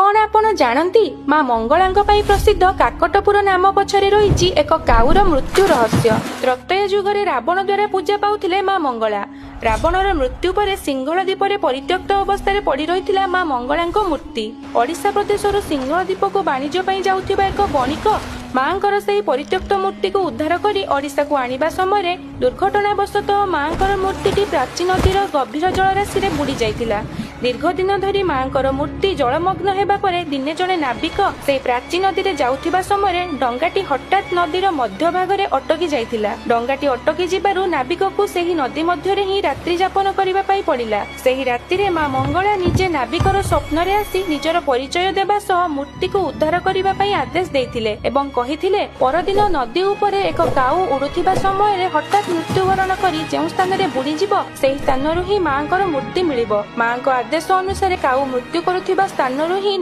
कौन आपण जानती माँ मंगलांक पाई प्रसिद्ध काकटपुर नाम पछरे रही एक काऊर मृत्यु रहस्य। त्रैतय जुगरे रावण द्वारा पूजा पाउथिले माँ मंगला। रावणर मृत्यु पर सिंहल द्वीप परित्यक्त अवस्था पड़ी रही माँ मंगलांक मूर्ति। ओडिशा प्रदेशर सिंहल द्वीप को वाणिज्य ପାଇଁ जाउथिबा एक बणिक मांकर से परित्यक्त मूर्ति को उद्धार कर ओडिशा को आनिबा समय दुर्घटनावशतः मांकर मूर्ति प्राची नदीर गभीर जलराशि बुड़ी जाइतिला। दीर्घ दिन धरी मांकर मूर्ति जलमग्न हेबा परे दिने जणे नाविक से प्राची नदी रे जाउथिबा समय डंगाटी हठात नदीर मध्य भाग रे अटकी जाइतिला। डंगाटी अटकी जिबारु नाविक को सेही नदी मध्य रे ही रात्रि यापन करिबा पाई पड़िला। सेही राति रे मां मंगला निजे नाविकर स्वप्न रे आसी निजर परिचय देबा सह मूर्ति को उद्धार करिबा पाई आदेश देइथिले एवं कहिथिले परदिन नदी उपरे एक काऊ उड़ुथिबा समय रे हठात मृत्युवरण करी जेउ स्थान रे बुड़ी जिवो सेही स्थानरु ही मांकर मूर्ति मिलिबो। मांको आदेश अनुसार काऊ मृत्यु करुथिबा स्थानरु ही